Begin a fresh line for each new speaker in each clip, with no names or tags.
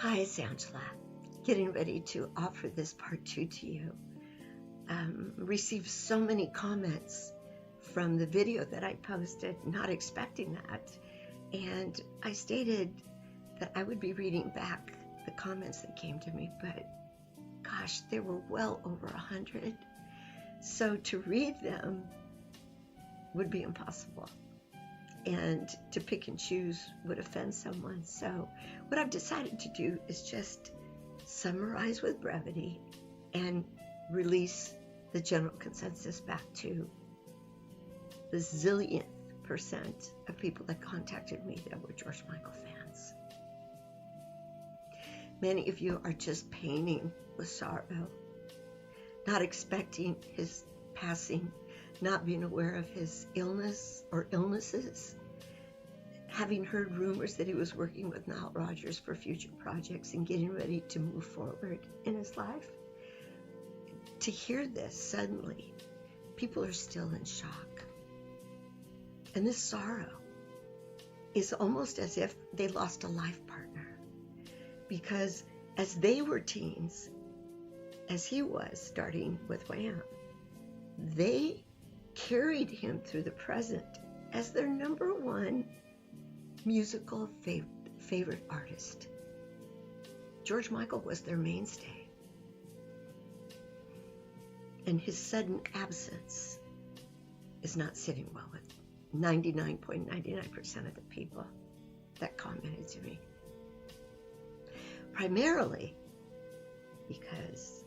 Hi, it's Angela. Getting ready to offer this part 2 to you. Received so many comments from the video that I posted, not expecting that. And I stated that I would be reading back the comments that came to me, but gosh, there were well over 100. So to read them would be impossible. And to pick and choose would offend someone. So what I've decided to do is just summarize with brevity and release the general consensus back to the zillionth percent of people that contacted me that were George Michael fans. Many of you are just painting with sorrow, not expecting his passing, not being aware of his illness or illnesses, having heard rumors that he was working with Nile Rodgers for future projects and getting ready to move forward in his life. To hear this suddenly, people are still in shock. And this sorrow is almost as if they lost a life partner. Because as they were teens, as he was starting with Wham, they carried him through the present as their number one musical favorite artist. George Michael was their mainstay. And his sudden absence is not sitting well with 99.99% of the people that commented to me. Primarily because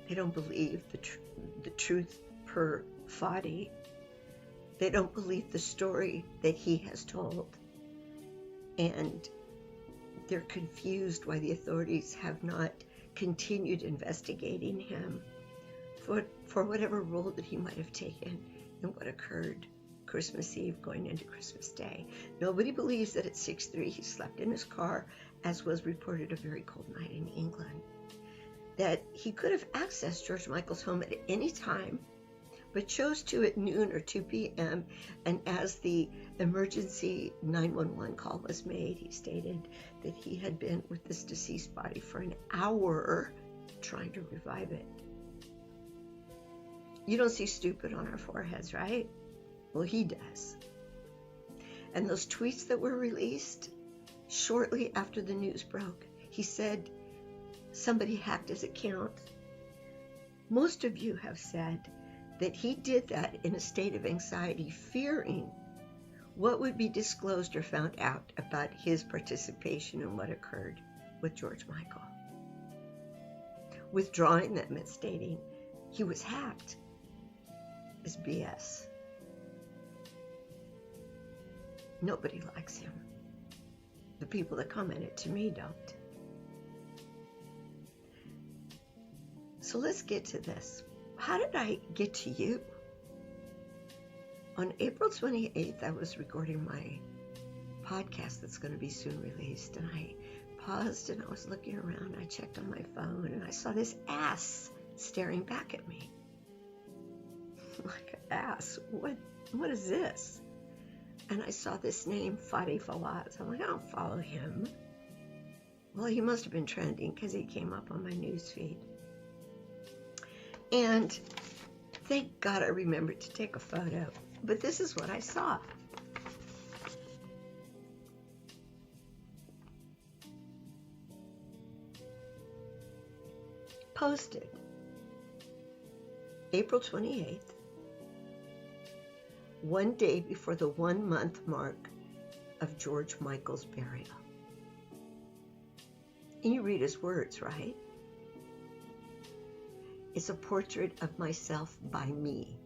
they don't believe the truth per Fadi. They don't believe the story that he has told. And they're confused why the authorities have not continued investigating him for whatever role that he might have taken in what occurred Christmas Eve going into Christmas Day. Nobody believes that at 6:03 he slept in his car, as was reported a very cold night in England. That he could have accessed George Michael's home at any time, but chose to at noon or 2 p.m. And as the emergency 911 call was made, he stated that he had been with this deceased body for an hour trying to revive it. You don't see stupid on our foreheads, right? Well, he does. And those tweets that were released shortly after the news broke, he said somebody hacked his account. Most of you have said that he did that in a state of anxiety, fearing what would be disclosed or found out about his participation in what occurred with George Michael. Withdrawing them and stating he was hacked is BS. Nobody likes him. The people that commented to me don't. So let's get to this. How did I get to you? On April 28th, I was recording my podcast that's going to be soon released, and I paused and I was looking around. I checked on my phone and I saw this ass staring back at me. Like an ass. What is this? And I saw this name, Fadi Fawaz. I'm like, I don't follow him. Well, he must have been trending because he came up on my news feed. And thank God I remembered to take a photo. But this is what I saw. Posted April 28th, one day before the 1 month mark of George Michael's burial. And you read his words, right? It's a portrait of myself by me.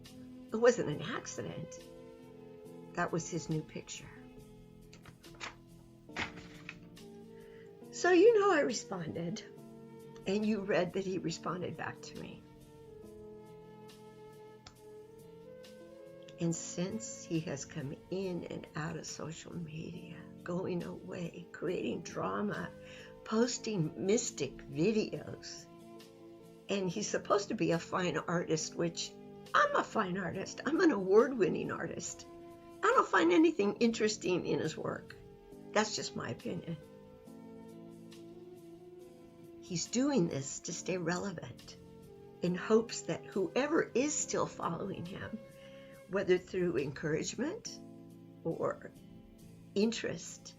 It wasn't an accident. That was his new picture. So you know I responded, and you read that he responded back to me. And since he has come in and out of social media, going away, creating drama, posting mystic videos, and he's supposed to be a fine artist, which I'm a fine artist. I'm an award-winning artist. I don't find anything interesting in his work. That's just my opinion. He's doing this to stay relevant in hopes that whoever is still following him, whether through encouragement or interest,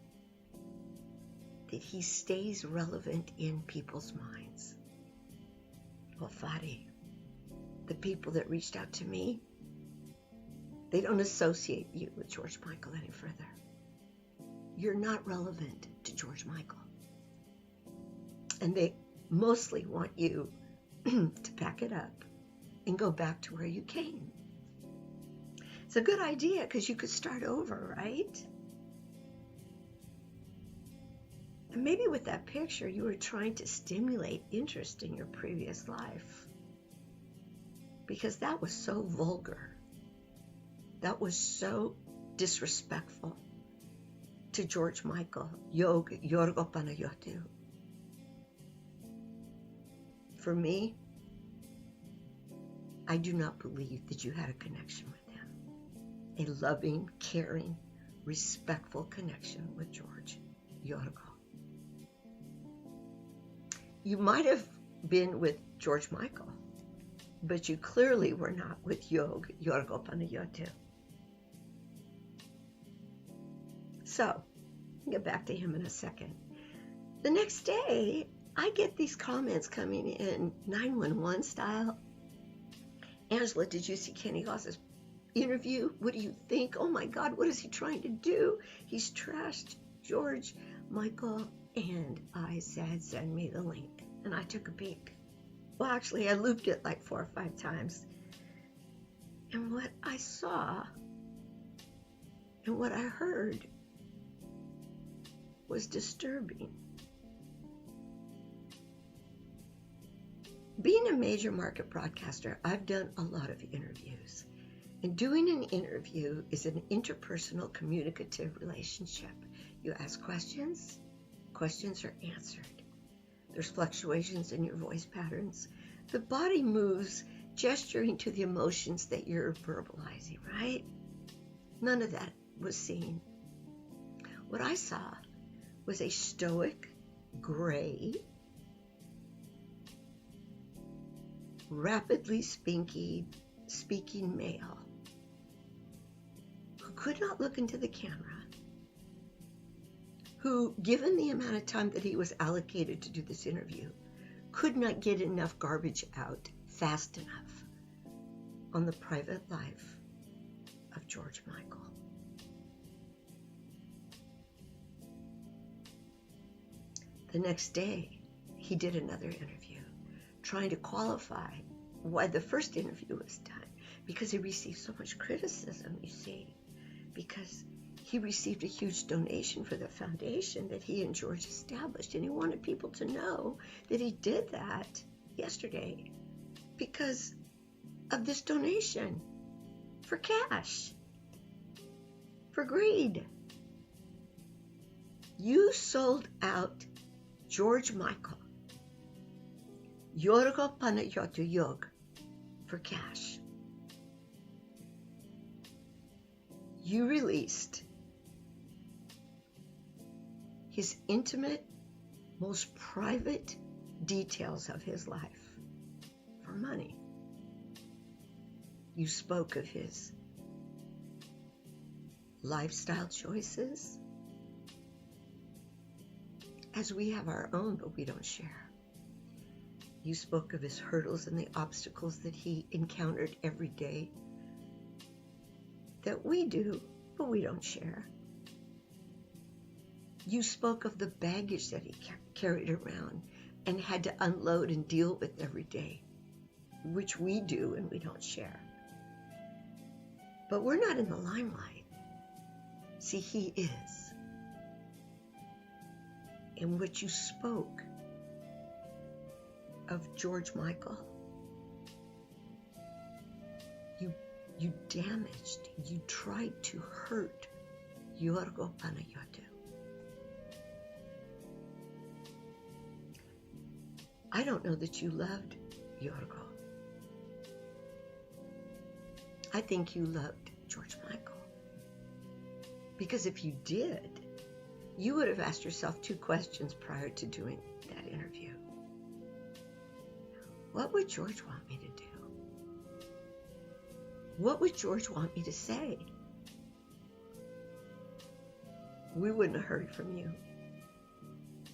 that he stays relevant in people's minds. Well, Fadi, the people that reached out to me, they don't associate you with George Michael any further. You're not relevant to George Michael. And they mostly want you to pack it up and go back to where you came. It's a good idea because you could start over, right? And maybe with that picture, you were trying to stimulate interest in your previous life, because that was so vulgar. That was so disrespectful to George Michael, Yorgo Panayiotou. For me, I do not believe that you had a connection with him. A loving, caring, respectful connection with George Yorgo. You might have been with George Michael, but you clearly were not with Yorgo Panayiotou. So, I'll get back to him in a second. The next day, I get these comments coming in 911 style. Angela, did you see Kenny Goss's interview? What do you think? Oh my God, what is he trying to do? He's trashed George Michael. And I said, send me the link. And I took a peek. Well, actually, I looped it like 4 or 5 times. And what I saw and what I heard was disturbing. Being a major market broadcaster, I've done a lot of interviews. And doing an interview is an interpersonal communicative relationship. You ask questions, questions are answered. There's fluctuations in your voice patterns. The body moves, gesturing to the emotions that you're verbalizing, right? None of that was seen. What I saw was a stoic, gray, rapidly speaking male who could not look into the camera, who, given the amount of time that he was allocated to do this interview, could not get enough garbage out fast enough on the private life of George Michael. The next day, he did another interview, trying to qualify why the first interview was done, because he received so much criticism, you see, because he received a huge donation for the foundation that he and George established, and he wanted people to know that he did that yesterday because of this donation for cash, for greed. You sold out George Michael, Yorgo Panayiotou Yog, for cash. You released his intimate, most private details of his life for money. You spoke of his lifestyle choices, as we have our own, but we don't share. You spoke of his hurdles and the obstacles that he encountered every day that we do, but we don't share. You spoke of the baggage that he carried around and had to unload and deal with every day, which we do and we don't share. But we're not in the limelight. See, he is. And what you spoke of George Michael, you damaged, you tried to hurt Yorgo Panayiotou. I don't know that you loved Yorgo. I think you loved George Michael. Because if you did, you would have asked yourself 2 questions prior to doing that interview. what would George want me to do? What would George want me to say? We wouldn't have heard from you.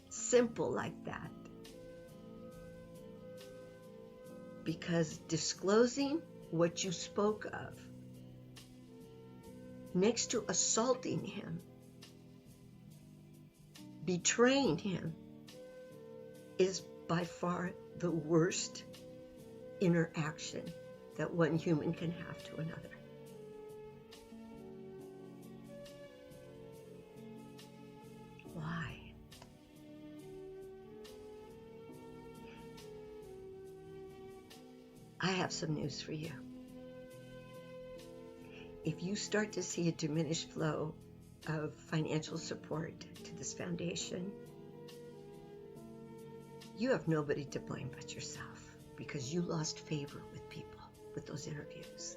Simple like that. Because disclosing what you spoke of, next to assaulting him, betraying him, is by far the worst interaction that one human can have to another. Why? I have some news for you. If you start to see a diminished flow of financial support to this foundation, you have nobody to blame but yourself, because you lost favor with people with those interviews.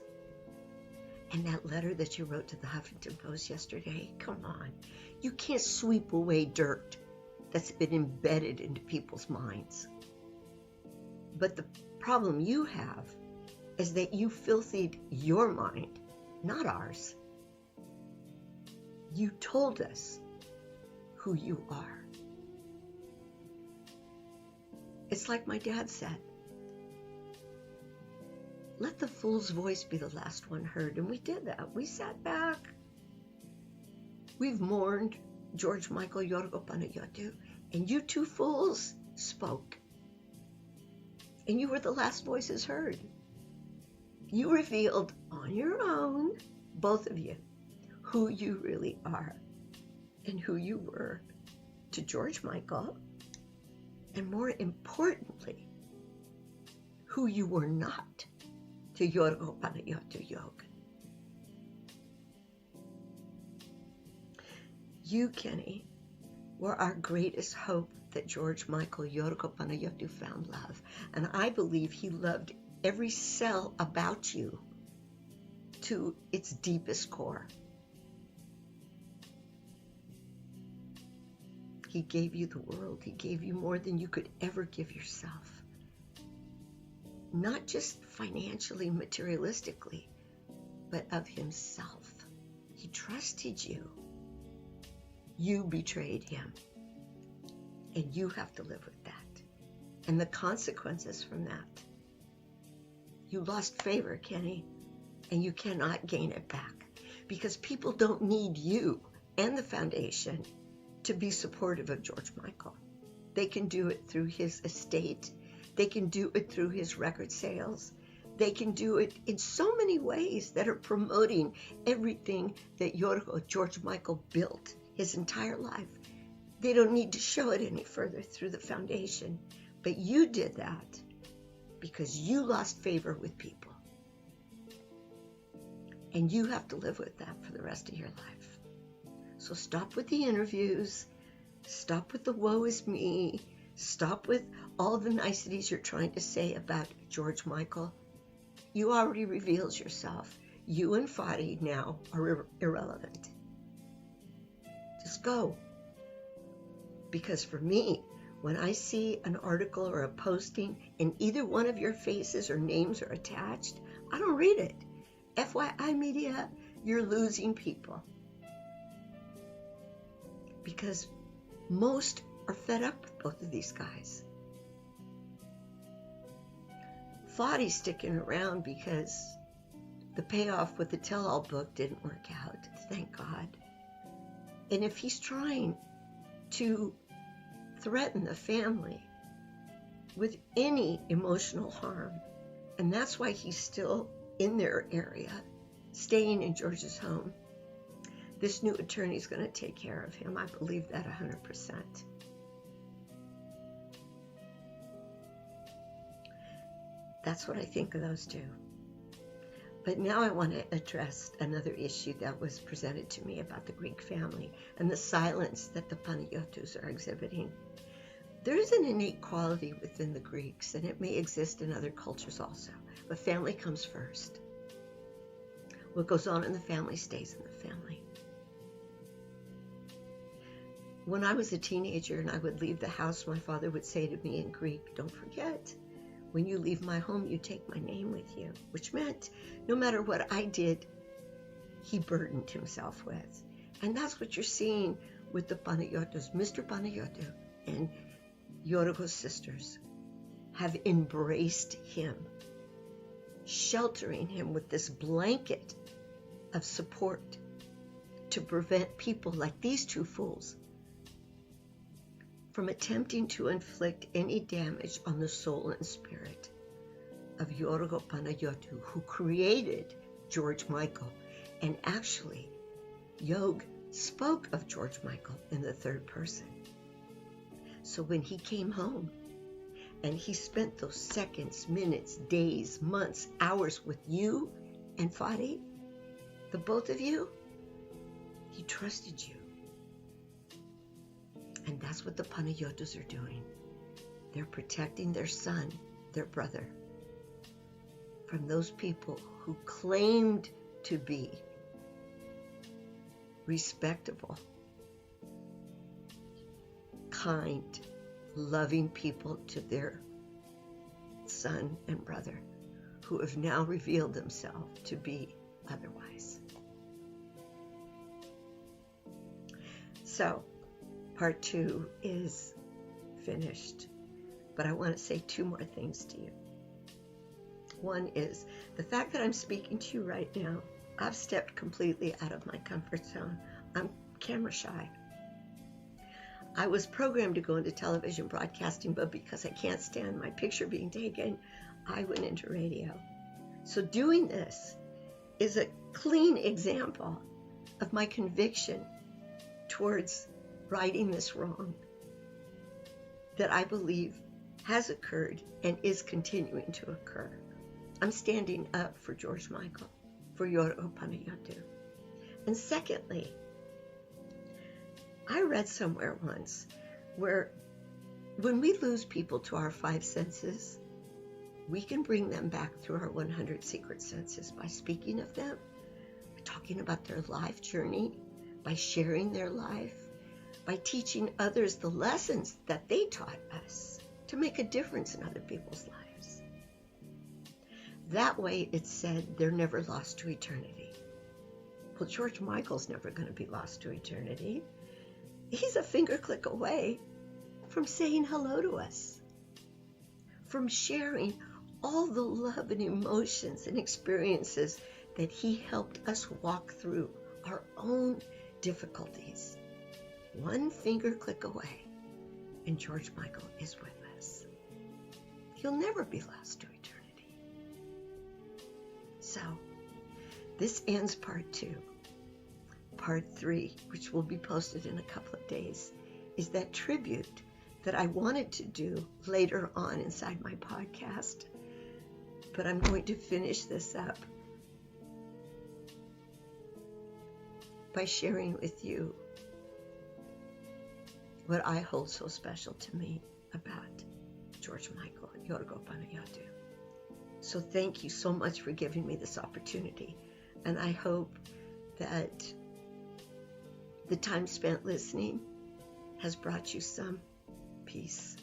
And that letter that you wrote to the Huffington Post yesterday, come on. You can't sweep away dirt that's been embedded into people's minds. But the problem you have is that you filthied your mind, not ours. You told us who you are. It's like my dad said, let the fool's voice be the last one heard. And we did that. We sat back. We've mourned George Michael Yorgo Panayiotou, and you two fools spoke. And you were the last voices heard. You revealed on your own, both of you, who you really are and who you were to George Michael, and more importantly, who you were not to Yorgo Panayiotou Yog. You, Kenny, were our greatest hope that George Michael Yorgo Panayiotou found love. And I believe he loved every cell about you to its deepest core. He gave you the world. He gave you more than you could ever give yourself. Not just financially, materialistically, but of himself. He trusted you. You betrayed him. And you have to live with that. And the consequences from that. You lost favor, Kenny, and you cannot gain it back. Because people don't need you and the foundation to be supportive of George Michael. They can do it through his estate. They can do it through his record sales. They can do it in so many ways that are promoting everything that George Michael built his entire life. They don't need to show it any further through the foundation. But you did that because you lost favor with people. And you have to live with that for the rest of your life. So stop with the interviews. Stop with the woe is me. Stop with all the niceties you're trying to say about George Michael. You already revealed yourself. You and Fadi now are irrelevant. Just go. Because for me, when I see an article or a posting and either one of your faces or names are attached, I don't read it. FYI media, you're losing people. Because most are fed up with both of these guys. Fadi's sticking around because the payoff with the tell-all book didn't work out, thank God. And if he's trying to threaten the family with any emotional harm, and that's why he's still in their area, staying in George's home, this new attorney is going to take care of him. I believe that 100%. That's what I think of those two. But now I want to address another issue that was presented to me about the Greek family and the silence that the Panayiotus are exhibiting. There's an innate quality within the Greeks, and it may exist in other cultures also, but family comes first. What goes on in the family stays in the family. When I was a teenager and I would leave the house, my father would say to me in Greek, don't forget, When you leave my home, you take my name with you, which meant no matter what I did, he burdened himself with. And that's what you're seeing with the Panayiotus. Mr. Panayiotou and Yorgo's sisters have embraced him, sheltering him with this blanket of support to prevent people like these two fools from attempting to inflict any damage on the soul and spirit of Yorgo Panayiotou, who created George Michael. And actually, Yog spoke of George Michael in the third person. So when he came home and he spent those seconds, minutes, days, months, hours with you and Fadi, the both of you, he trusted you. And that's what the Panayiotus are doing. They're protecting their son, their brother, from those people who claimed to be respectable, kind, loving people to their son and brother, who have now revealed themselves to be otherwise. So, part 2 is finished, but I want to say 2 more things to you. One is the fact that I'm speaking to you right now. I've stepped completely out of my comfort zone. I'm camera shy. I was programmed to go into television broadcasting, but because I can't stand my picture being taken, I went into radio. So doing this is a clean example of my conviction towards righting this wrong that I believe has occurred and is continuing to occur. I'm standing up for George Michael, for Yorgo Panayiotou. And secondly, I read somewhere once where when we lose people to our 5 senses, we can bring them back through our 100 secret senses by speaking of them, by talking about their life journey, by sharing their life, by teaching others the lessons that they taught us to make a difference in other people's lives. That way, it's said they're never lost to eternity. Well, George Michael's never going to be lost to eternity. He's a finger click away from saying hello to us, from sharing all the love and emotions and experiences that he helped us walk through our own difficulties. One finger click away, and George Michael is with us. He'll never be lost to eternity. So, this ends part 2. Part 3, which will be posted in a couple of days, is that tribute that I wanted to do later on inside my podcast. But I'm going to finish this up by sharing with you what I hold so special to me about George Michael and Yorgo Panayiotou. So thank you so much for giving me this opportunity. And I hope that the time spent listening has brought you some peace.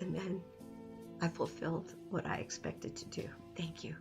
And then I fulfilled what I expected to do. Thank you.